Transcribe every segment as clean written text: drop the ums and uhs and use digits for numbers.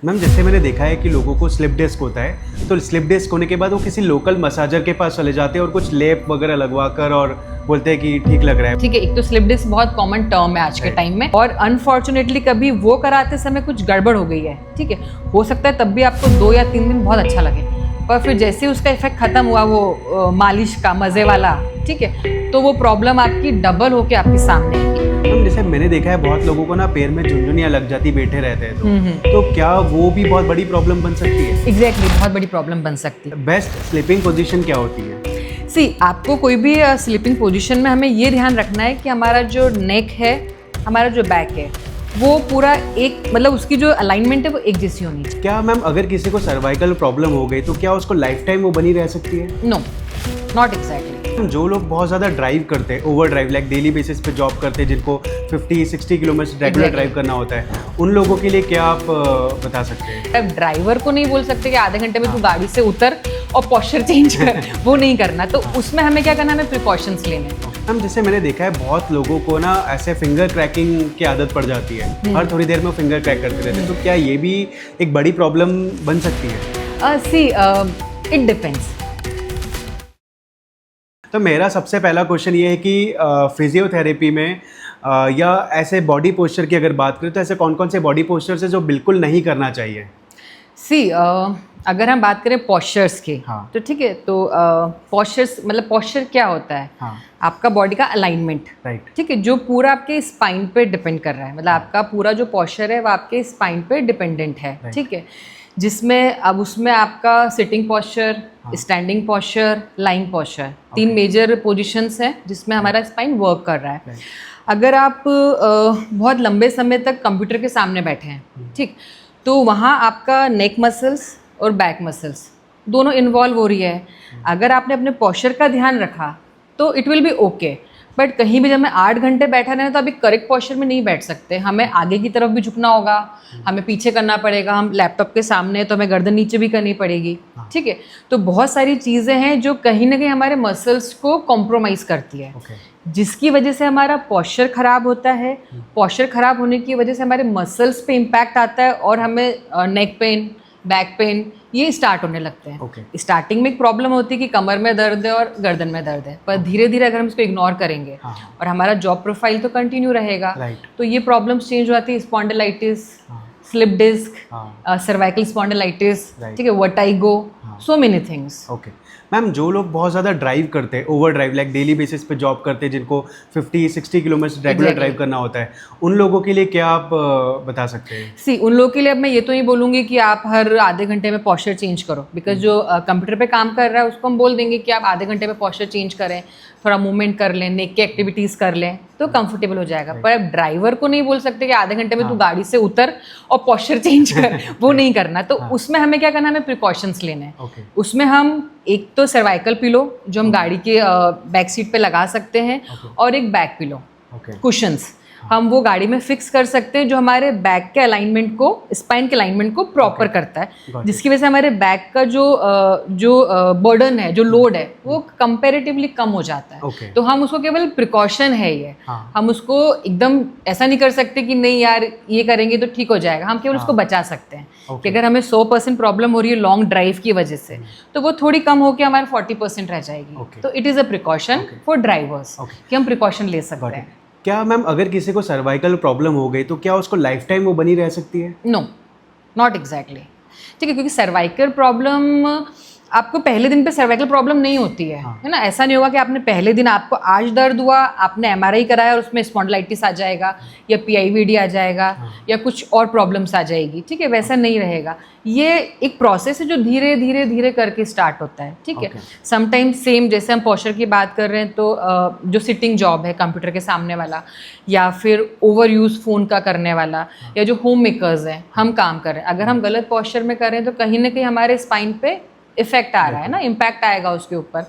Ma'am जैसे मैंने देखा है कि लोगों को स्लिप डिस्क होता है, तो स्लिप डिस्क होने के बाद वो किसी लोकल मसाजर के पास चले जाते हैं और कुछ लेप वगैरह लगवा कर और बोलते हैं कि ठीक लग रहा है। ठीक है, एक तो स्लिप डिस्क बहुत कॉमन टर्म है आज के टाइम में, और अनफॉर्चुनेटली कभी वो कराते समय कुछ गड़बड़ हो गई है, ठीक है, हो सकता है तब भी आपको 2 या 3 दिन बहुत अच्छा लगे, पर फिर जैसे ही उसका इफेक्ट खत्म हुआ वो मालिश का मजे वाला, ठीक है, तो वो प्रॉब्लम आपकी डबल होके आपके सामने आएगी। मैम जैसे मैंने देखा है बहुत लोगों को ना पैर में झुनझुनियाँ लग जाती बैठे रहते हैं, तो क्या वो भी बहुत बड़ी प्रॉब्लम बन सकती है? एग्जैक्टली, बहुत बड़ी प्रॉब्लम बन सकती है। बेस्ट स्लीपिंग पोजीशन क्या होती है? सी, आपको कोई भी स्लीपिंग पोजीशन में हमें ये ध्यान रखना है कि हमारा जो नेक है, हमारा जो बैक है, वो पूरा एक, मतलब उसकी जो अलाइनमेंट है वो एक जैसी होनी चाहिए। क्या मैम अगर किसी को सर्वाइकल प्रॉब्लम हो गई तो क्या उसको लाइफ टाइम वो बनी रह सकती है? No, not exactly. जो लोग बहुत ज़्यादा ड्राइव करते हैं, over drive, like daily basis पे जॉब करते हैं, जिनको 50-60 किलोमीटर रेगुलर ड्राइव करना होता है, उन लोगों के लिए क्या आप बता सकते हैं? अब ड्राइवर को नहीं बोल सकते कि आधे घंटे में तू गाड़ी से उतर और पोस्चर चेंज कर, वो नहीं करना। तो उसमें हमें क्या करना है, हमें प्रिकॉशंस लेने हैं। मैम जैसे मैंने देखा है बहुत लोगों को ना ऐसे फिंगर क्रैकिंग की आदत पड़ जाती है, हर थोड़ी देर में फिंगर क्रैक करते रहते हैं, तो क्या ये भी एक बड़ी प्रॉब्लम बन सकती है? सी, इट डिपेंड्स। तो मेरा सबसे पहला क्वेश्चन ये है कि फिजियोथेरेपी में या ऐसे बॉडी पोस्चर की अगर बात करें तो ऐसे कौन कौन से बॉडी पोस्चर्स है जो बिल्कुल नहीं करना चाहिए? सी, अगर हम बात करें पोस्चर्स की, हाँ। तो ठीक है, तो पोस्चर्स मतलब पोस्चर क्या होता है? हाँ। आपका बॉडी का अलाइनमेंट, राइट। ठीक है, जो पूरा आपके स्पाइन पे डिपेंड कर रहा है, मतलब आपका पूरा जो पोस्चर है वो आपके स्पाइन पे डिपेंडेंट है, ठीक है, जिसमें अब उसमें आपका sitting posture, standing posture, lying posture, 3 major positions हैं जिसमें हमारा स्पाइन वर्क कर रहा है। अगर आप बहुत लंबे समय तक कंप्यूटर के सामने बैठे हैं, ठीक, तो वहाँ आपका नेक मसल्स और बैक मसल्स दोनों इन्वॉल्व हो रही है। अगर आपने अपने पोस्चर का ध्यान रखा तो it will be okay, but कहीं भी जब मैं 8 घंटे बैठा रहना तो अभी करेक्ट पोस्चर में नहीं बैठ सकते, हमें आगे की तरफ भी झुकना होगा, हमें पीछे करना पड़ेगा, हम लैपटॉप के सामने तो हमें गर्दन नीचे भी करनी पड़ेगी, ठीक है, तो बहुत सारी चीज़ें हैं जो कहीं ना कहीं हमारे मसल्स को कॉम्प्रोमाइज़ करती है, जिसकी वजह से हमारा पोस्चर खराब होता है। पोस्चर खराब होने की वजह से हमारे मसल्स पे इम्पैक्ट आता है और हमें नेक पेन, बैक पेन ये स्टार्ट होने लगते हैं। स्टार्टिंग में एक प्रॉब्लम होती है कि कमर में दर्द है और गर्दन में दर्द है, पर धीरे धीरे अगर हम इसको इग्नोर करेंगे और हमारा जॉब प्रोफाइल तो कंटिन्यू रहेगा, तो ये प्रॉब्लम्स चेंज हो जाती है। Spondylitis, slip disc, cervical spondylitis, ठीक है, vertigo, so many things. Okay ma'am, जो लोग बहुत ज़्यादा ड्राइव करते हैं, over drive, like daily basis पे जॉब करते हैं, जिनको 50-60 किलोमीटर रेगुलर ड्राइव करना होता है, उन लोगों के लिए क्या आप बता सकते हैं? सी, उन लोगों के लिए अब मैं ये तो नहीं बोलूँगी कि आप हर आधे घंटे में पोस्चर चेंज करो, बिकॉज जो कंप्यूटर पे काम कर रहा है उसको हम बोल देंगे कि आप आधे घंटे में पोस्चर चेंज करें, थोड़ा मूवमेंट कर लें, नेक की एक्टिविटीज़ कर लें, तो कंफर्टेबल हो जाएगा। पर अब ड्राइवर को नहीं बोल सकते कि आधे घंटे में तू गाड़ी से उतर और पोस्चर चेंज कर, वो नहीं करना। तो उसमें हमें क्या करना है, हमें प्रिकॉशंस लेने हैं। उसमें हम एक तो सर्वाइकल पिलो जो हम गाड़ी के बैक सीट पे लगा सकते हैं, और एक बैक पिलो, कुशंस हम वो गाड़ी में फिक्स कर सकते हैं जो हमारे बैक के अलाइनमेंट को, स्पाइन के अलाइनमेंट को प्रॉपर करता है, जिसकी वजह से हमारे बैक का जो बर्डन है, जो लोड है, वो कंपैरेटिवली कम हो जाता है। तो हम उसको केवल प्रिकॉशन है ये, हम उसको एकदम ऐसा नहीं कर सकते कि नहीं यार ये करेंगे तो ठीक हो जाएगा, हम केवल उसको बचा सकते हैं कि अगर हमें 100% प्रॉब्लम हो रही है लॉन्ग ड्राइव की वजह से, तो वो थोड़ी कम होकर हमारे 40% रह जाएगी। तो it is a precaution for drivers कि हम प्रिकॉशन ले सकते हैं। क्या मैम अगर किसी को सर्वाइकल प्रॉब्लम हो गई तो क्या उसको लाइफ टाइम वो बनी रह सकती है? नो, नॉट एग्जैक्टली, ठीक है, क्योंकि सर्वाइकल प्रॉब्लम आपको पहले दिन पे सर्वाइकल प्रॉब्लम नहीं होती है, है ना। ऐसा नहीं होगा कि आपने पहले दिन, आपको आज दर्द हुआ, आपने MRI कराया और उसमें स्पॉन्डिलाइटिस आ जाएगा या PIVD आ जाएगा या कुछ और प्रॉब्लम्स आ जाएगी, ठीक है, वैसा नहीं रहेगा। ये एक प्रोसेस है जो धीरे धीरे धीरे करके स्टार्ट होता है, ठीक है। समटाइम्स सेम जैसे हम पोस्चर की बात कर रहे हैं, तो जो सिटिंग जॉब है कंप्यूटर के सामने वाला, या फिर ओवर यूज फ़ोन का करने वाला, या जो होम मेकर्स हैं, हम काम कर रहे हैं, अगर हम गलत पोस्चर में कर रहे हैं तो कहीं ना कहीं हमारे स्पाइन पे इफेक्ट आ रहा है ना, इम्पैक्ट आएगा उसके ऊपर।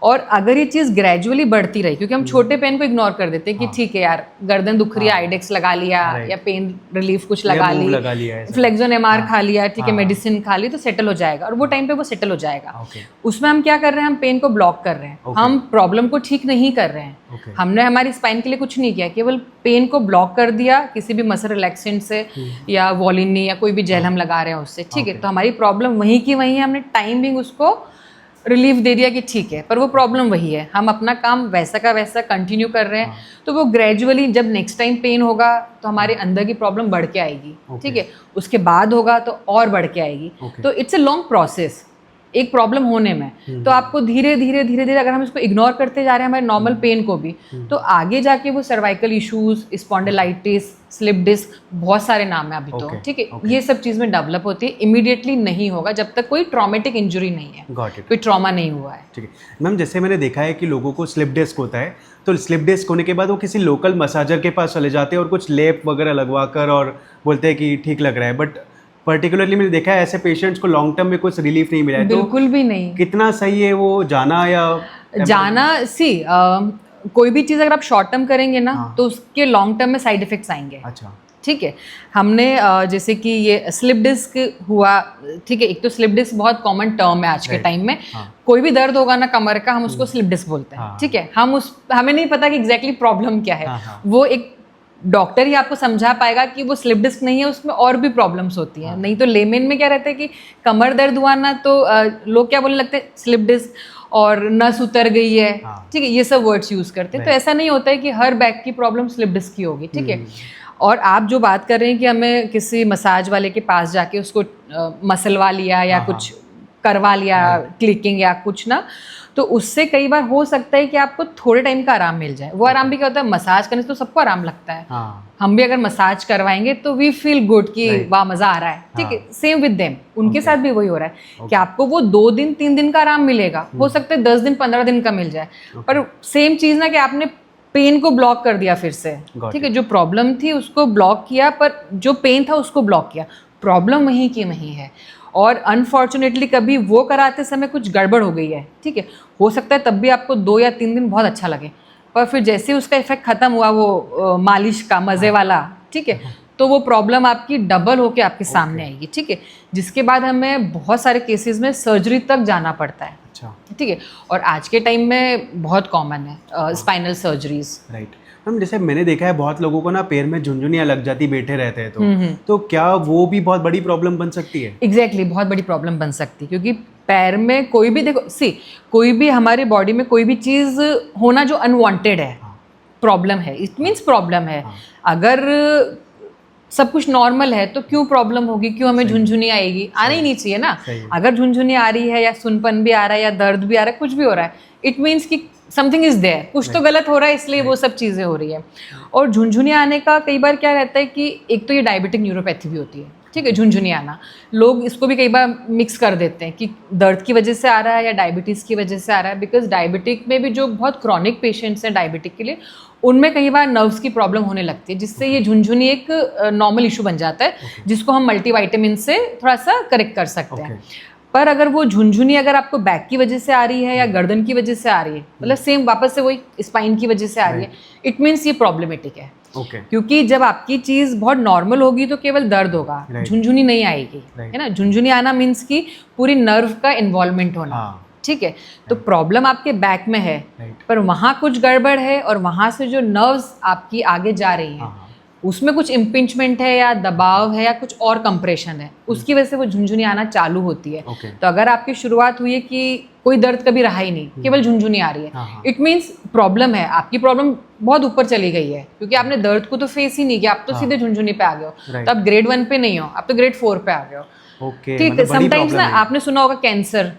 और अगर ये चीज़ ग्रेजुअली बढ़ती रही, क्योंकि हम छोटे पेन को इग्नोर कर देते हैं कि ठीक है यार गर्दन दुख रही है, आइडेक्स लगा लिया या पेन रिलीफ कुछ लगा ली, फ्लेक्सोन एमआर खा लिया, ठीक है, मेडिसिन खा ली तो सेटल हो जाएगा, और वो टाइम पे वो सेटल हो जाएगा। उसमें हम क्या कर रहे हैं, हम पेन को ब्लॉक कर रहे हैं, हम प्रॉब्लम को ठीक नहीं कर रहे हैं। हमने हमारी स्पाइन के लिए कुछ नहीं किया, केवल पेन को ब्लॉक कर दिया किसी भी मसल रिलैक्सेंट से या वॉलिनी या कोई भी जेल हम लगा रहे हैं उससे, ठीक है। तो हमारी प्रॉब्लम वहीं की वहीं है, हमने टाइमिंग उसको रिलीफ दे दिया कि ठीक है, पर वो प्रॉब्लम वही है, हम अपना काम वैसा का वैसा कंटिन्यू कर रहे हैं। तो वो ग्रेजुअली जब नेक्स्ट टाइम पेन होगा तो हमारे अंदर की प्रॉब्लम बढ़ के आएगी, ठीक है, उसके बाद होगा तो और बढ़ के आएगी। तो इट्स ए लॉन्ग प्रोसेस एक प्रॉब्लम होने में। तो आपको धीरे धीरे धीरे धीरे अगर हम इसको इग्नोर करते जा रहे हैं हमारे नॉर्मल पेन को भी, तो आगे जाके वो cervical issues, spondylitis, slip disc, बहुत सारे नाम है अभी तो, ठीक है, ये सब चीज़ में डेवलप होती है। इमीडिएटली नहीं होगा जब तक कोई ट्रॉमेटिक इंजरी नहीं है, कोई ट्रॉमा नहीं हुआ है। ठीक है मैम, जैसे मैंने देखा है कि लोगों को स्लिप डिस्क होता है, तो स्लिप डिस्क होने के बाद वो किसी लोकल मसाजर के पास चले जाते हैं और कुछ लेप वगैरह लगवा कर और बोलते हैं कि ठीक लग रहा है, बट पर्टिकुलरली मैंने देखा है ऐसे पेशेंट्स को लॉन्ग टर्म में कुछ रिलीफ नहीं मिला है। बिल्कुल भी नहीं। कितना सही है वो जाना या जाना? कोई भी चीज़ अगर आप शॉर्ट टर्म करेंगे ना तो उसके लॉन्ग टर्म में साइड इफेक्ट्स आएंगे। अच्छा, ठीक है। हमने जैसे कि ये स्लिप डिस्क हुआ, ठीक है, एक तो स्लिप डिस्क बहुत कॉमन टर्म है आज के टाइम में। कोई भी दर्द होगा ना कमर का, हम उसको स्लिप डिस्क बोलते हैं, ठीक है। हमें नहीं पता कि एग्जैक्टली प्रॉब्लम क्या है, वो एक डॉक्टर ही आपको समझा पाएगा कि वो स्लिप डिस्क नहीं है, उसमें और भी प्रॉब्लम्स होती हैं। नहीं तो लेमेन में क्या रहता है कि कमर दर्द हुआ ना तो लोग क्या बोलने लगते हैं, स्लिप डिस्क और नस उतर गई है, ठीक है, ये सब वर्ड्स यूज करते हैं। तो ऐसा नहीं होता है कि हर बैक की प्रॉब्लम स्लिप डिस्क की होगी, ठीक है। और आप जो बात कर रहे हैं कि हमें किसी मसाज वाले के पास जाके उसको मसलवा लिया या कुछ करवा लिया, क्लिकिंग या कुछ ना, तो उससे कई बार हो सकता है कि आपको थोड़े टाइम का आराम मिल जाए। वो आराम भी क्या होता है, मसाज करने से तो सबको आराम लगता है। हम भी अगर मसाज करवाएंगे तो वी फील गुड कि वाह मज़ा आ रहा है, ठीक है। सेम विद देम, उनके साथ भी वही हो रहा है कि आपको वो 2 दिन 3 दिन का आराम मिलेगा, हो सकता है 10 दिन 15 दिन का मिल जाए, पर सेम चीज़ ना कि आपने पेन को ब्लॉक कर दिया फिर से, ठीक है। जो प्रॉब्लम थी उसको ब्लॉक किया, पर जो पेन था उसको ब्लॉक किया, प्रॉब्लम वहीं की वहीं है। और अनफॉर्चुनेटली कभी वो कराते समय कुछ गड़बड़ हो गई है, ठीक है, हो सकता है तब भी आपको 2 या 3 दिन बहुत अच्छा लगे, पर फिर जैसे उसका इफेक्ट खत्म हुआ वो मालिश का मज़े वाला, ठीक है, तो वो प्रॉब्लम आपकी डबल होके आपके सामने आएगी, ठीक है। जिसके बाद हमें बहुत सारे केसेस में सर्जरी तक जाना पड़ता है, ठीक है। और आज के टाइम में बहुत कॉमन है स्पाइनल सर्जरीज। राइट मैम, जैसे मैंने देखा है बहुत लोगों को ना पैर में झुनझुनियाँ लग जाती बैठे रहते हैं, तो क्या वो भी बहुत बड़ी प्रॉब्लम बन सकती है? एग्जैक्टली, बहुत बड़ी प्रॉब्लम बन सकती है, क्योंकि पैर में कोई भी देखो कोई भी हमारी बॉडी में कोई भी चीज़ होना जो अनवांटेड है, प्रॉब्लम है, इट मीन्स प्रॉब्लम है। अगर सब कुछ नॉर्मल है तो क्यों प्रॉब्लम होगी, क्यों हमें झुनझुनी आएगी? आनी ही नहीं चाहिए ना। अगर झुनझुनी आ रही है या सुनपन भी आ रहा है या दर्द भी आ रहा है, कुछ भी हो रहा है, इट मीन्स कि समथिंग इज देयर, कुछ तो गलत हो रहा है, इसलिए वो सब चीज़ें हो रही है। और झुनझुनी आने का कई बार क्या रहता है कि एक तो ये डायबिटिक न्यूरोपैथी भी होती है, ठीक है, झुनझुनी आना। लोग इसको भी कई बार मिक्स कर देते हैं कि दर्द की वजह से आ रहा है या डायबिटीज़ की वजह से आ रहा है, बिकॉज डायबिटिक में भी जो बहुत क्रॉनिक पेशेंट्स हैं डायबिटिक के लिए, उनमें कई बार नर्व्स की प्रॉब्लम होने लगती है, जिससे ये झुनझुनी एक नॉर्मल इशू बन जाता है, जिसको हम मल्टीविटामिन से थोड़ा सा करेक्ट कर सकते हैं। पर अगर वो झुनझुनी अगर आपको बैक की वजह से आ रही है या गर्दन की वजह से आ रही है, मतलब सेम वापस से वही स्पाइन की वजह से आ रही है, इट मीन्स ये प्रॉब्लमेटिक है। क्योंकि जब आपकी चीज़ बहुत नॉर्मल होगी तो केवल दर्द होगा, झुनझुनी नहीं आएगी, है ना। झुनझुनी आना मीन्स कि पूरी नर्व का इन्वॉल्वमेंट होना, ठीक है। तो प्रॉब्लम आपके बैक में है, पर वहाँ कुछ गड़बड़ है और वहाँ से जो नर्व्स आपकी आगे जा रही हैं उसमें कुछ इम्पिंचमेंट है या दबाव है या कुछ और कंप्रेशन है, उसकी वजह से वो झुनझुनी आना चालू होती है। तो अगर आपकी शुरुआत हुई है कि कोई दर्द कभी रहा ही नहीं, केवल झुनझुनी आ रही है, इट मीन्स प्रॉब्लम है, आपकी प्रॉब्लम बहुत ऊपर चली गई है, क्योंकि आपने दर्द को तो फेस ही नहीं किया, आप तो सीधे झुनझुनी पे आ गए हो। तो आप ग्रेड 1 पे नहीं हो, आप तो ग्रेड 4 पे आ गए हो, ठीक है। समटाइम्स ना आपने सुना होगा कैंसर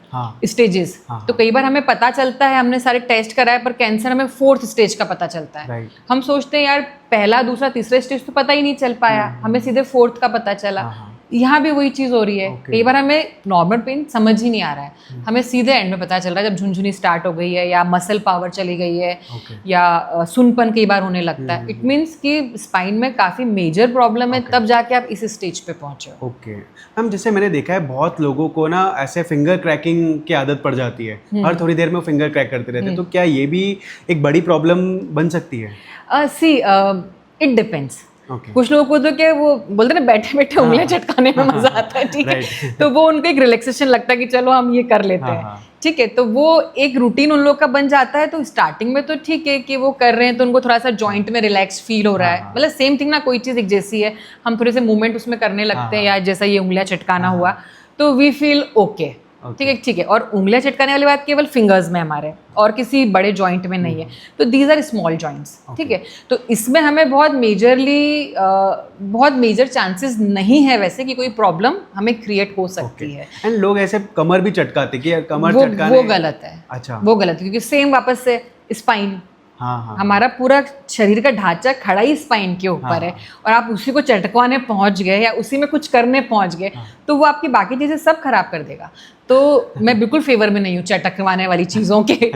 स्टेजेस, तो कई बार हमें पता चलता है, हमने सारे टेस्ट कराए, पर कैंसर हमें 4th स्टेज का पता चलता है। हम सोचते हैं यार पहला, दूसरा, तीसरा स्टेज तो पता ही नहीं चल पाया, हमें सीधे 4th का पता चला। यहाँ भी वही चीज़ हो रही है। कई बार हमें नॉर्मल पेन समझ ही नहीं आ रहा है, हमें सीधे एंड में पता चल रहा है जब झुनझुनी स्टार्ट हो गई है या मसल पावर चली गई है या सुनपन कई बार होने लगता है। इट मीन्स कि स्पाइन में काफ़ी मेजर प्रॉब्लम है, तब जाके आप इस स्टेज पे पहुँचे हो। ओके मैम, जैसे मैंने देखा है बहुत लोगों को ना ऐसे फिंगर क्रैकिंग की आदत पड़ जाती है, हर थोड़ी देर में वो फिंगर क्रैक करते रहते हैं, तो क्या ये भी एक बड़ी प्रॉब्लम बन सकती है? See it depends. कुछ लोगों को तो क्या वो बोलते हैं ना बैठे बैठे उंगलियां चटकाने में मजा आता है, ठीक है, तो वो उनको एक रिलैक्सेशन लगता है कि चलो हम ये कर लेते हैं, ठीक है, तो वो एक रूटीन उन लोग का बन जाता है। तो स्टार्टिंग में तो ठीक है कि वो कर रहे हैं तो उनको थोड़ा सा जॉइंट में रिलैक्स फील हो रहा है, मतलब सेम थिंग ना, कोई चीज़ एक जैसी है, हम थोड़े से मूवमेंट उसमें करने लगते हैं या जैसा ये उंगलियां चटकाना हुआ तो वी फील ओके, ठीक है। और उंगलियां चटकाने वाली बात केवल फिंगर्स में हमारे और किसी बड़े जॉइंट में नहीं है, तो दीज आर स्मॉल जॉइंट्स, ठीक है, तो इसमें हमें बहुत मेजर चांसेस नहीं है वैसे कि कोई प्रॉब्लम हमें क्रिएट हो सकती है। एंड लोग ऐसे कमर भी चटकाते कि यार कमर चटकाने, वो गलत है। अच्छा, वो गलत है क्योंकि सेम वापस से स्पाइन, हमारा पूरा शरीर का ढांचा खड़ा ही स्पाइन के ऊपर है और आप उसी को चटकवाने पहुंच गए या उसी में कुछ करने पहुंच गए तो वो आपकी बाकी चीज़ें सब खराब कर देगा। तो मैं बिल्कुल फेवर में नहीं हूँ चटकवाने वाली चीज़ों के।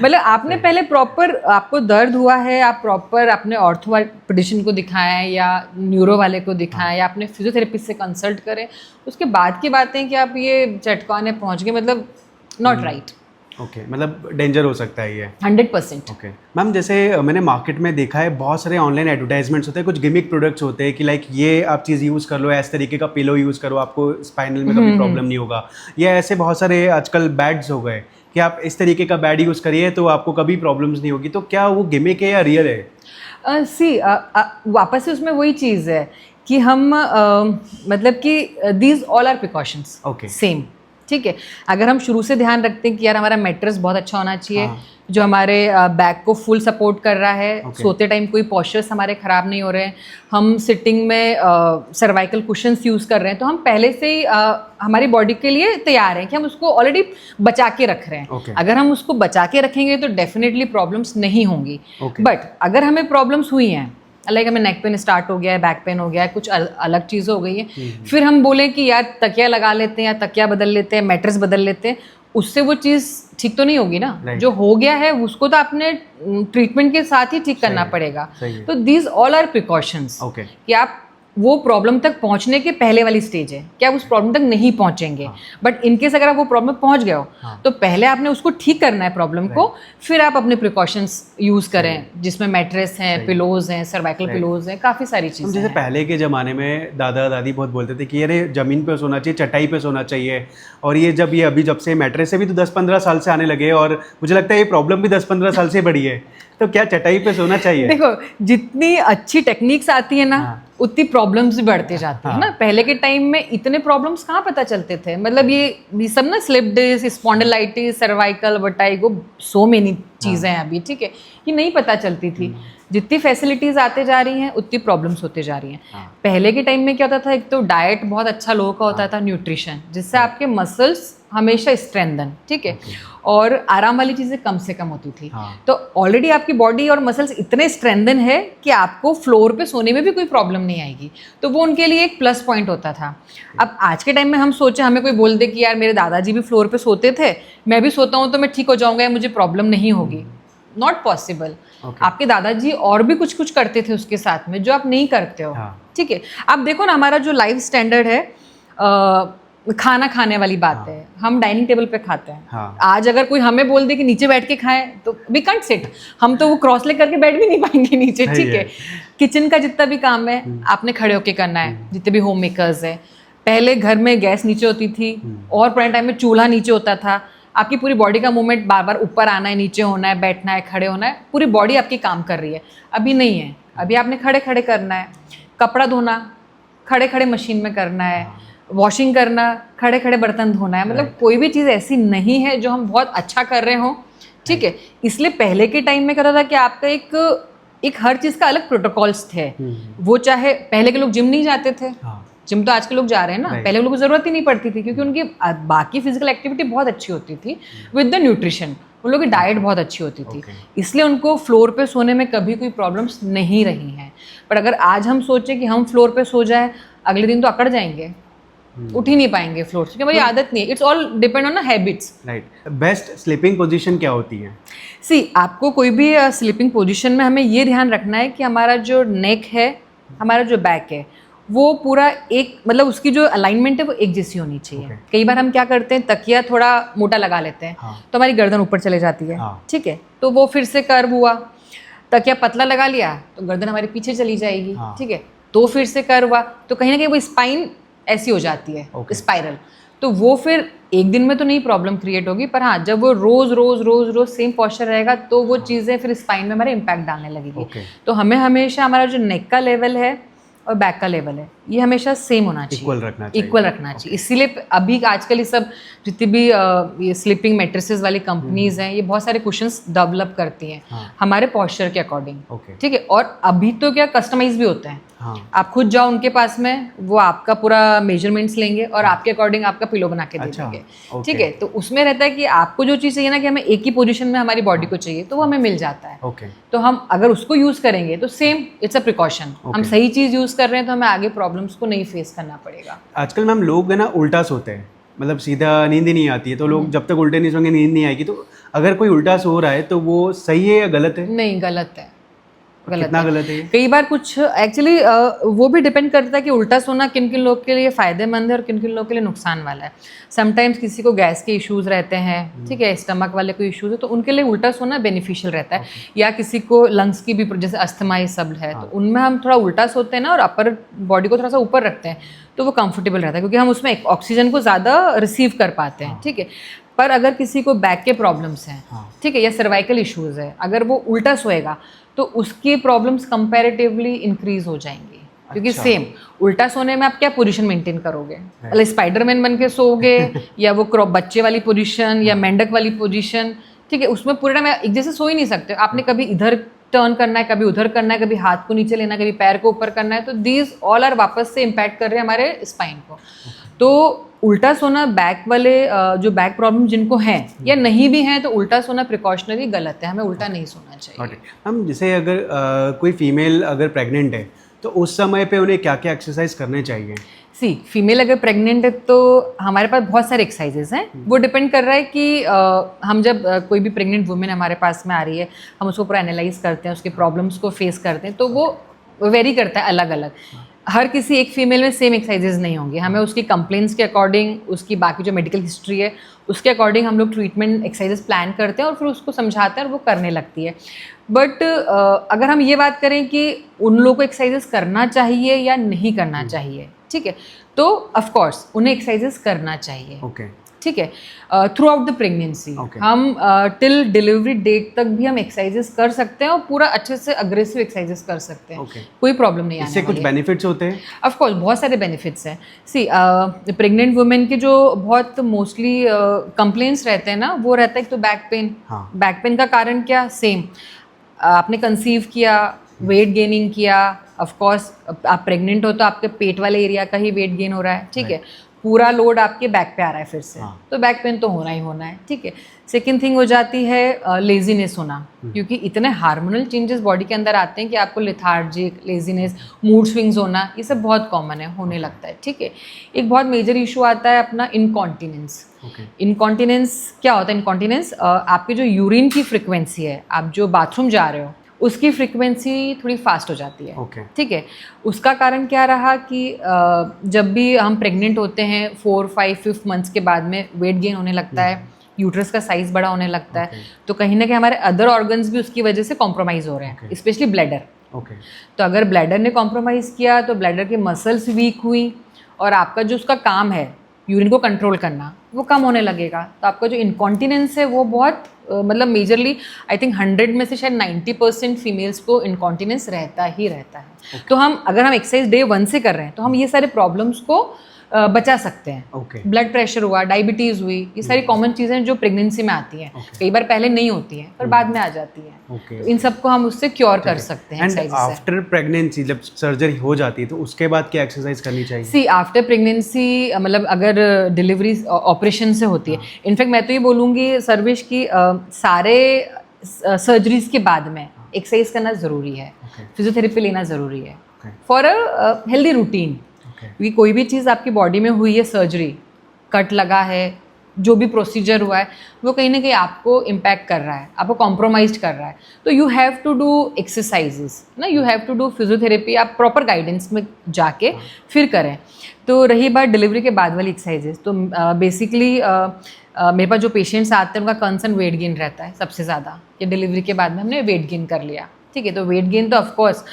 मतलब आपने पहले प्रॉपर, आपको दर्द हुआ है, आप प्रॉपर अपने ऑर्थोपेडिशियन को दिखाएं या न्यूरो वाले को दिखाएं या अपने फिजियोथेरेपिस्ट से कंसल्ट करें, उसके बाद की बातें कि आप ये चटकवाने पहुँच गए, मतलब नॉट राइट। ओके, मतलब डेंजर हो सकता है ये 100%। ओके मैम, जैसे मैंने मार्केट में देखा है बहुत सारे ऑनलाइन एडवर्टाइजमेंट्स होते हैं, कुछ गिमिक प्रोडक्ट्स होते हैं कि लाइक ये आप चीज़ यूज़ कर लो, इस तरीके का पिलो यूज़ करो, आपको स्पाइनल में कभी प्रॉब्लम नहीं होगा, या ऐसे बहुत सारे आजकल बैड्स हो गए कि आप इस तरीके का बैड यूज़ करिए तो आपको कभी प्रॉब्लम्स नहीं होगी, तो क्या वो गिमिक है या रियल है? वापस से उसमें वही चीज़ है कि हम मतलब कि these all are precautions, okay, same, ठीक है। अगर हम शुरू से ध्यान रखते हैं कि यार हमारा मैट्रेस बहुत अच्छा होना चाहिए, जो हमारे बैक को फुल सपोर्ट कर रहा है, सोते टाइम कोई पॉस्चर्स हमारे ख़राब नहीं हो रहे हैं, हम सिटिंग में सर्वाइकल कुशन्स यूज़ कर रहे हैं, तो हम पहले से ही हमारी बॉडी के लिए तैयार हैं कि हम उसको ऑलरेडी बचा के रख रहे हैं। अगर हम उसको बचा के रखेंगे तो डेफिनेटली प्रॉब्लम्स नहीं होंगी। बट अगर हमें प्रॉब्लम्स हुई हैं, लाइक हमें नेक पेन स्टार्ट हो गया है, बैक पेन हो गया है, कुछ अलग चीज़ हो गई है, फिर हम बोलें कि यार तकिया लगा लेते हैं या तकिया बदल लेते हैं, मैट्रेस बदल लेते हैं, उससे वो चीज़ ठीक तो नहीं होगी ना। जो हो गया है उसको तो आपने ट्रीटमेंट के साथ ही ठीक करना पड़ेगा। तो दीज ऑल आर प्रिकॉशंस कि आप वो प्रॉब्लम तक पहुंचने के पहले वाली स्टेज है कि आप उस प्रॉब्लम तक नहीं पहुंचेंगे, बट इनकेस अगर आप वो प्रॉब्लम पहुंच गए हो तो पहले आपने उसको ठीक करना है प्रॉब्लम को, फिर आप अपने प्रिकॉशंस यूज करें जिसमें मैट्रेस हैं, पिलोज हैं, सर्वाइकल पिलोज हैं, काफ़ी सारी चीज़ें। जैसे पहले के ज़माने में दादा दादी बहुत बोलते थे कि अरे ज़मीन पे सोना चाहिए, चटाई पे सोना चाहिए, और ये जब से मैट्रेस से भी तो 10-15 साल से आने लगे, और मुझे लगता है ये प्रॉब्लम भी 10-15 साल से बढ़ी है, तो क्या चटाई पे सोना चाहिए? देखो, जितनी अच्छी टेक्निक्स आती है ना उतनी प्रॉब्लम्स भी बढ़ते जाती है ना। पहले के टाइम में इतने प्रॉब्लम्स कहाँ पता चलते थे, मतलब ये सब ना slip disc, spondylitis, cervical, vertigo, so many चीज़ें हैं अभी, ठीक है, ये नहीं पता चलती थी। जितनी फैसिलिटीज़ आते जा रही हैं उतनी प्रॉब्लम्स होते जा रही हैं। पहले के टाइम में क्या होता था, एक तो डाइट बहुत अच्छा लोगों का होता था, न्यूट्रिशन, जिससे आपके मसल्स हमेशा स्ट्रेंथन, ठीक है, और आराम वाली चीज़ें कम से कम होती थी। तो ऑलरेडी आपकी बॉडी और मसल्स इतने स्ट्रेंथन है कि आपको फ्लोर पे सोने में भी कोई प्रॉब्लम नहीं आएगी, तो वो उनके लिए एक प्लस पॉइंट होता था। अब आज के टाइम में हम सोचे, हमें कोई बोल दे कि यार मेरे दादाजी भी फ्लोर पे सोते थे, मैं भी सोता हूँ तो मैं ठीक हो जाऊँगा या मुझे प्रॉब्लम नहीं होगी, नॉट पॉसिबल। आपके दादाजी और भी कुछ कुछ करते थे उसके साथ में जो आप नहीं करते हो, ठीक है। आप देखो ना, हमारा जो लाइफ स्टैंडर्ड है, खाना खाने वाली बात है, हम डाइनिंग टेबल पे खाते हैं। आज अगर कोई हमें बोल दे कि नीचे बैठ के खाएं तो वी कांट सिट, हम तो वो क्रॉस लेग करके बैठ भी नहीं पाएंगे नीचे, ठीक है। किचन का जितना भी काम है आपने खड़े होके करना है, जितने भी होम मेकर्स है। पहले घर में गैस नीचे होती थी और पुराने टाइम में चूल्हा नीचे होता था, आपकी पूरी बॉडी का मूवमेंट बार बार ऊपर आना है, नीचे होना है, बैठना है, खड़े होना है, पूरी बॉडी आपकी काम कर रही है। अभी नहीं है, अभी आपने खड़े खड़े करना है, कपड़ा धोना खड़े खड़े मशीन में करना है, वॉशिंग करना खड़े खड़े बर्तन धोना है, मतलब कोई भी चीज़ ऐसी नहीं है जो हम बहुत अच्छा कर रहे हों, ठीक है। इसलिए पहले के टाइम में क्या होता था कि आपका एक हर चीज़ का अलग प्रोटोकॉल्स थे। वो चाहे पहले के लोग जिम नहीं जाते थे, जिम तो आज के लोग जा रहे हैं ना, पहले लोगों को ज़रूरत ही नहीं पड़ती थी क्योंकि उनकी बाकी फिजिकल एक्टिविटी बहुत अच्छी होती थी विद द न्यूट्रिशन, उन लोगों की डाइट बहुत अच्छी होती थी, इसलिए उनको फ्लोर पे सोने में कभी कोई प्रॉब्लम्स नहीं रही हैं। पर अगर आज हम सोचें कि हम फ्लोर पे सो जाए, अगले दिन तो अकड़ जाएंगे, उठ ही नहीं पाएंगे फ्लोर से, क्योंकि भाई आदत नहीं है। It's all depend on habits. Right. Best sleeping position क्या होती है? सी, आपको कोई भी स्लीपिंग पोजीशन में हमें ये ध्यान रखना है कि हमारा जो नेक है, हमारा जो बैक है, वो पूरा एक, मतलब उसकी जो अलाइनमेंट है वो एक जैसी होनी चाहिए। Okay. कई बार हम क्या करते हैं, तकिया थोड़ा मोटा लगा लेते हैं, हाँ. तो हमारी गर्दन ऊपर चले जाती है। हाँ. ठीक है, तो वो फिर से कर्व हुआ। तकिया पतला लगा लिया तो गर्दन हमारी पीछे चली जाएगी। हाँ. ठीक है, तो फिर से कर्व हुआ, तो कहीं ना कहीं वो स्पाइन ऐसी हो जाती है, Okay. स्पाइरल। तो वो फिर एक दिन में तो नहीं प्रॉब्लम क्रिएट होगी, पर हाँ, जब वो रोज रोज रोज रोज सेम पोस्चर रहेगा तो वो चीज़ें फिर स्पाइन में हमारे इम्पैक्ट डालने लगेगी। Okay. तो हमें हमेशा हमारा जो नेक का लेवल है और बैक का लेवल है, ये हमेशा सेम होना चाहिए, इक्वल रखना चाहिए। इक्वल रखना चाहिए। इसीलिए अभी आजकल ये सब जितनी भी ये स्लीपिंग मैट्रेसेस वाली कंपनीज हैं, ये बहुत सारे कुशंस डेवलप करती हैं हमारे पोस्चर के अकॉर्डिंग। ठीक है, और अभी तो क्या कस्टमाइज भी होते हैं। आप खुद जाओ उनके पास में, वो आपका पूरा मेजरमेंट्स लेंगे और आपके अकॉर्डिंग आपका पिलो बना के दे देंगे। ठीक है, तो उसमें रहता है कि आपको जो चीज़ चाहिए ना, कि हमें एक ही पोजीशन में हमारी बॉडी को चाहिए, तो वो हमें मिल जाता है। तो हम अगर उसको यूज़ करेंगे तो सेम, इट्स अ प्रिकॉशन। हम सही चीज़ यूज़ कर रहे हैं तो हमें आगे प्रॉब्लम्स को नहीं फेस करना पड़ेगा। आजकल मैम लोग है ना उल्टा सोते हैं, मतलब सीधा नींद ही नहीं आती है, तो लोग जब तक उल्टे नहीं सोएंगे नींद नहीं आएगी। तो अगर कोई उल्टा सो रहा है तो वो सही है या गलत है? नहीं, गलत है। कितना गलत है? कई बार कुछ एक्चुअली वो भी डिपेंड करता है कि उल्टा सोना किन किन लोग के लिए फ़ायदेमंद है और किन किन लोग के लिए नुकसान वाला है। समटाइम्स किसी को गैस के इश्यूज़ रहते हैं, ठीक है, स्टमक वाले कोई इश्यूज़ है, तो उनके लिए उल्टा सोना बेनिफिशियल रहता है। या किसी को लंग्स की भी, जैसे अस्थमा ये सब है, तो उनमें हम थोड़ा उल्टा सोते हैं ना और अपर बॉडी को थोड़ा सा ऊपर रखते हैं, तो वो कंफर्टेबल रहता है, क्योंकि हम उसमें ऑक्सीजन को ज़्यादा रिसीव कर पाते हैं। ठीक है, पर अगर किसी को बैक के प्रॉब्लम्स हैं, ठीक है, या सर्वाइकल इश्यूज़ है, अगर वो उल्टा सोएगा तो उसकी प्रॉब्लम्स कंपैरेटिवली इंक्रीज हो जाएंगी। क्योंकि सेम उल्टा सोने में आप क्या पोजीशन मेंटेन करोगे? मतलब स्पाइडरमैन बन के सोओगे या वो बच्चे वाली पोजीशन या मेंढक वाली पोजीशन? ठीक है, उसमें पूरे टाइम एक जैसे सो ही नहीं सकते। आपने कभी इधर टर्न करना है, कभी उधर करना है, कभी हाथ को नीचे लेना है, कभी पैर को ऊपर करना है, तो दीज ऑल आर वापस से इम्पैक्ट कर रहे हैं हमारे स्पाइन को। तो उल्टा सोना बैक वाले जो बैक प्रॉब्लम जिनको हैं या नहीं भी हैं, तो उल्टा सोना प्रिकॉशनरी गलत है, हमें उल्टा नहीं सोना चाहिए। हम जैसे अगर कोई फीमेल अगर प्रेग्नेंट है तो उस समय पे उन्हें क्या क्या एक्सरसाइज करने चाहिए? सी, फीमेल अगर प्रेग्नेंट है तो हमारे पास बहुत सारे एक्सरसाइजेज हैं। वो डिपेंड कर रहा है कि हम जब कोई भी प्रेग्नेंट वुमेन हमारे पास में आ रही है, हम उसको पूरा एनालाइज करते हैं, उसके प्रॉब्लम्स को फेस करते हैं, तो वो वेरी करता है अलग अलग। हर किसी एक फीमेल में सेम एक्सरसाइजेज नहीं होंगे। हमें उसकी कंप्लेंट्स के अकॉर्डिंग, उसकी बाकी जो मेडिकल हिस्ट्री है उसके अकॉर्डिंग हम लोग ट्रीटमेंट एक्सरसाइजेज प्लान करते हैं और फिर उसको समझाते हैं और वो करने लगती है। बट अगर हम ये बात करें कि उन लोगों को एक्सरसाइजेज करना चाहिए या नहीं करना चाहिए, ठीक है, तो ऑफ कोर्स उन्हें एक्सरसाइजेज करना चाहिए। ठीक है, थ्रू आउट द प्रेगनेंसी हम टिल डिलीवरी डेट तक भी हम एक्सरसाइजेस कर सकते हैं और पूरा अच्छे से अग्रेसिव एक्सरसाइजेस कर सकते हैं। कोई प्रॉब्लम नहीं आने वाली है। इससे कुछ बेनिफिट्स होते हैं? ऑफ कोर्स बहुत सारे बेनिफिट्स हैं। सी, प्रेग्नेंट वुमेन के जो बहुत मोस्टली कंप्लेंट्स रहते हैं ना, वो रहता है एक तो बैक पेन। बैक पेन का कारण क्या? सेम, आपने कंसीव किया, वेट गेनिंग किया, ऑफ कोर्स आप प्रेग्नेंट हो तो आपके पेट वाले एरिया का ही वेट गेन हो रहा है। ठीक है, पूरा लोड आपके बैक पे आ रहा है फिर से, तो बैक पेन तो होना ही होना है। ठीक है, सेकेंड थिंग हो जाती है लेजीनेस होना, क्योंकि इतने हार्मोनल चेंजेस बॉडी के अंदर आते हैं कि आपको लेथार्जिक, लेजीनेस, मूड स्विंग्स होना, ये सब बहुत कॉमन है, होने लगता है। ठीक है, एक बहुत मेजर इशू आता है अपना इनकॉन्टिनेंस। इनकॉन्टिनेंस क्या होता है? इनकॉन्टिनेंस आपके जो यूरिन की फ्रिक्वेंसी है, आप जो बाथरूम जा रहे हो उसकी फ्रिक्वेंसी थोड़ी फास्ट हो जाती है। ठीक है, उसका कारण क्या रहा कि जब भी हम प्रेग्नेंट होते हैं 4, 5, 5 मंथ्स के बाद में वेट गेन होने लगता है, यूट्रस का साइज बड़ा होने लगता है, तो कहीं ना कहीं हमारे अदर ऑर्गन्स भी उसकी वजह से कॉम्प्रोमाइज़ हो रहे हैं, स्पेशली ब्लैडर। तो अगर ब्लैडर ने कॉम्प्रोमाइज़ किया तो ब्लैडर की मसल्स वीक हुई और आपका जो उसका काम है यूरिन को कंट्रोल करना, वो कम होने लगेगा। तो आपका जो इनकॉन्टिनेंस है वो बहुत मतलब मेजरली आई थिंक 100 में से शायद 90% फीमेल्स को इनकॉन्टिनेंस रहता ही रहता है। तो हम अगर हम एक्सरसाइज डे 1 से कर रहे हैं तो हम ये सारे प्रॉब्लम्स को बचा सकते हैं। ब्लड प्रेशर हुआ, डायबिटीज़ हुई, ये सारी कॉमन चीज़ें जो प्रेगनेंसी में आती हैं, कई बार पहले नहीं होती हैं पर बाद में आ जाती हैं। तो इन सबको हम उससे क्योर कर सकते हैं। एंड आफ्टर प्रेगनेंसी जब सर्जरी हो जाती है तो उसके बाद क्या एक्सरसाइज करनी चाहिए? सी, आफ्टर प्रेगनेंसी मतलब अगर डिलीवरी ऑपरेशन से होती है, इनफैक्ट मैं तो ये बोलूँगी सर्वेश की सारे सर्जरीज के बाद में एक्सरसाइज करना ज़रूरी है, फिजियोथेरेपी लेना ज़रूरी है फॉर अ हेल्दी रूटीन। क्योंकि कोई भी चीज़ आपकी बॉडी में हुई है, सर्जरी, कट लगा है, जो भी प्रोसीजर हुआ है, वो कहीं ना कहीं आपको इम्पैक्ट कर रहा है, आपको कॉम्प्रोमाइज कर रहा है। तो you have to do exercises ना, you have to do physiotherapy, आप प्रॉपर गाइडेंस में जाके फिर करें। तो रही बात डिलीवरी के बाद वाली एक्सरसाइजेस, तो बेसिकली मेरे पास जो पेशेंट्स आते हैं उनका कंसर्न वेट गेन रहता है सबसे ज़्यादा, कि डिलीवरी के बाद में हमने वेट गेन कर लिया, ठीक है। तो वेट गेन तो ऑफकोर्स,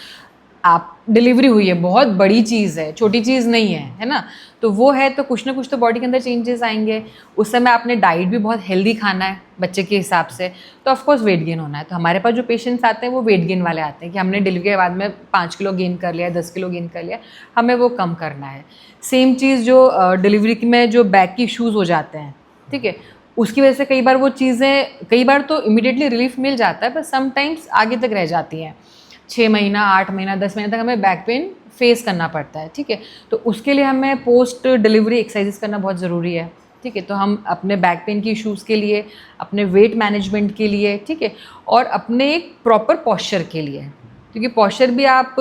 आप डिलीवरी हुई है, बहुत बड़ी चीज़ है, छोटी चीज़ नहीं है ना। तो वो है, तो कुछ ना कुछ तो बॉडी के अंदर चेंजेस आएंगे। उस समय आपने डाइट भी बहुत हेल्दी खाना है बच्चे के हिसाब से, तो ऑफकोर्स वेट गेन होना है। तो हमारे पास जो पेशेंट्स आते हैं वो वेट गेन वाले आते हैं कि हमने डिलीवरी के बाद में 5 किलो गेन कर लिया, 10 किलो गेन कर लिया, हमें वो कम करना है। सेम चीज़ जो डिलीवरी में जो बैक की इश्यूज़ हो जाते हैं, ठीक है, उसकी वजह से कई बार वो चीज़ें, कई बार तो इमीडिएटली रिलीफ मिल जाता है, पर समटाइम्स आगे तक रह जाती हैं। 6 महीना, 8 महीना, 10 महीने तक हमें बैक पेन फेस करना पड़ता है, ठीक है। तो उसके लिए हमें पोस्ट डिलीवरी एक्सरसाइजेस करना बहुत ज़रूरी है, ठीक है। तो हम अपने बैक पेन की इश्यूज़ के लिए, अपने वेट मैनेजमेंट के लिए, ठीक है, और अपने एक प्रॉपर पॉस्चर के लिए, क्योंकि पॉस्चर भी आप,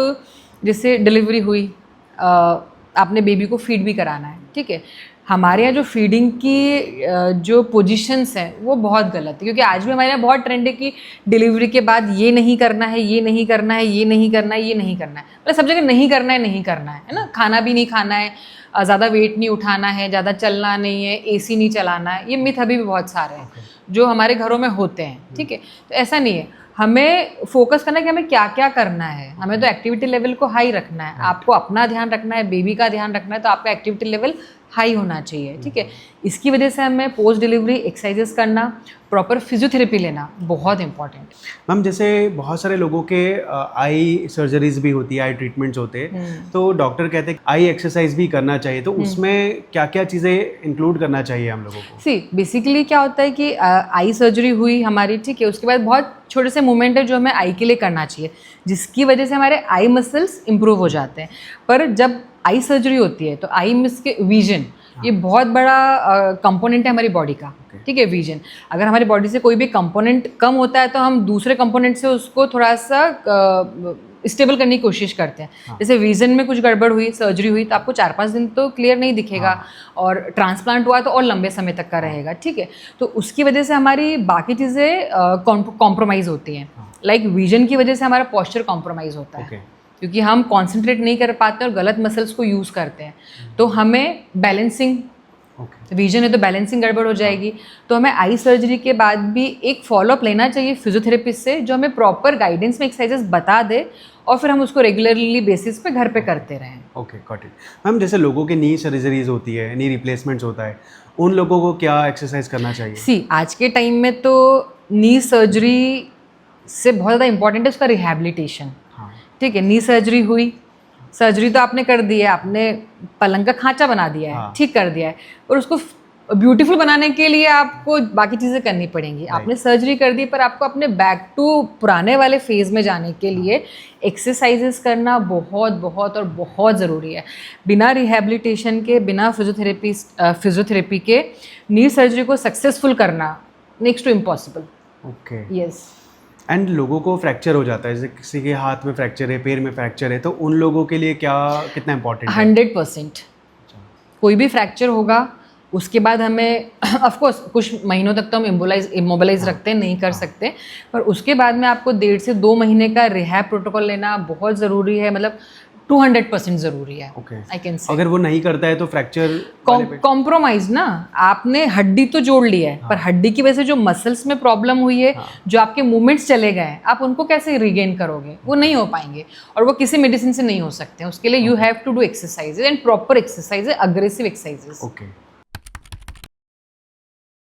जैसे डिलीवरी हुई, आपने बेबी को फीड भी कराना है, ठीक है। हमारे यहाँ जो फीडिंग की जो पोजीशंस हैं वो बहुत गलत है, क्योंकि आज भी हमारे यहाँ बहुत ट्रेंड है कि डिलीवरी के बाद ये नहीं करना है, ये नहीं करना है, ये नहीं करना है, ये नहीं करना है, मतलब सब जगह नहीं करना है, नहीं करना है ना। खाना भी नहीं खाना है, ज़्यादा वेट नहीं उठाना है, ज़्यादा चलना नहीं है, एसी नहीं चलाना है। ये मिथ अभी भी बहुत सारे हैं जो हमारे घरों में होते हैं, ठीक है। तो ऐसा नहीं है, हमें फोकस करना है कि हमें क्या क्या करना है। हमें तो एक्टिविटी लेवल को हाई रखना है, आपको अपना ध्यान रखना है, बेबी का ध्यान रखना है, तो आपका एक्टिविटी लेवल हाई होना चाहिए, ठीक है। इसकी वजह से हमें पोस्ट डिलीवरी एक्सरसाइजेस करना, प्रॉपर फिजियोथेरेपी लेना बहुत इंपॉर्टेंट है। मैम, जैसे बहुत सारे लोगों के आई सर्जरीज भी होती है, आई ट्रीटमेंट्स होते हैं, तो डॉक्टर कहते हैं आई एक्सरसाइज भी करना चाहिए, तो उसमें क्या क्या चीज़ें इंक्लूड करना चाहिए हम लोगों को? सी बेसिकली क्या होता है कि आई सर्जरी हुई हमारी, ठीक है, उसके बाद बहुत छोटे से मूवमेंट है जो हमें आई के लिए करना चाहिए, जिसकी वजह से हमारे आई मसल्स इंप्रूव हो जाते हैं। पर जब आई सर्जरी होती है तो आई मिस के विजन, ये बहुत बड़ा कंपोनेंट है हमारी बॉडी का, ठीक है। विजन, अगर हमारी बॉडी से कोई भी कंपोनेंट कम होता है तो हम दूसरे कंपोनेंट से उसको थोड़ा सा स्टेबल करने की कोशिश करते हैं। जैसे विजन में कुछ गड़बड़ हुई, सर्जरी हुई, तो आपको 4-5 दिन तो क्लियर नहीं दिखेगा, और ट्रांसप्लांट हुआ तो और लंबे समय तक का रहेगा, ठीक है। तो उसकी वजह से हमारी बाकी चीज़ें कॉम्प्रोमाइज़ होती हैं। लाइक विजन की वजह से हमारा पॉस्चर कॉम्प्रोमाइज़ होता है, क्योंकि हम कॉन्सेंट्रेट नहीं कर पाते और गलत मसल्स को यूज़ करते हैं। तो हमें बैलेंसिंग, विजन है तो बैलेंसिंग गड़बड़ हो जाएगी। तो हमें आई सर्जरी के बाद भी एक फॉलोअप लेना चाहिए फिजियोथेरेपिस्ट से, जो हमें प्रॉपर गाइडेंस में एक्सरसाइजेस बता दे, और फिर हम उसको रेगुलरली बेसिस पे घर पे करते रहें। Okay, got it. मैम, जैसे लोगों के नी सर्जरीज होती है, नी रिप्लेसमेंट्स होता है, उन लोगों को क्या एक्सरसाइज करना चाहिए? सी आज के टाइम में तो नी सर्जरी से बहुत ज़्यादा इंपॉर्टेंट है उसका रिहैबिलिटेशन, ठीक है। नी सर्जरी हुई, सर्जरी तो आपने कर दी है, आपने पलंग का खांचा बना दिया है, ठीक कर दिया है, और उसको ब्यूटीफुल बनाने के लिए आपको बाकी चीज़ें करनी पड़ेंगी। आपने सर्जरी कर दी, पर आपको अपने बैक टू पुराने वाले फेज़ में जाने के लिए एक्सरसाइजेस करना बहुत बहुत और बहुत ज़रूरी है। बिना रिहैबिलिटेशन के, बिना फिजियोथेरेपी के नी सर्जरी को सक्सेसफुल करना next to impossible. Okay, yes. And लोगों को फ्रैक्चर हो जाता है, जैसे किसी के हाथ में फ्रैक्चर है, पैर में फ्रैक्चर है, तो उन लोगों के लिए क्या, कितना इंपॉर्टेंट है? 100%। कोई भी फ्रैक्चर होगा उसके बाद हमें ऑफकोर्स कुछ महीनों तक तो हम इमोबलाइज रखते हैं, नहीं कर सकते, पर उसके बाद में आपको 1.5 से 2 महीने का रिहैब प्रोटोकॉल लेना बहुत ज़रूरी है, मतलब 200% ज़रूरी है। आई कैन से अगर वो नहीं करता है तो फ्रैक्चर कॉम्प्रोमाइज ना, आपने हड्डी तो जोड़ ली है, पर हड्डी की वजह से जो मसल्स में प्रॉब्लम हुई है, जो आपके मूवमेंट्स चले गए हैं, आप उनको कैसे रिगेन करोगे? वो नहीं हो पाएंगे, और वो किसी मेडिसिन से नहीं हो सकते हैं। उसके लिए you have to do exercises and proper exercises, aggressive exercises. Okay.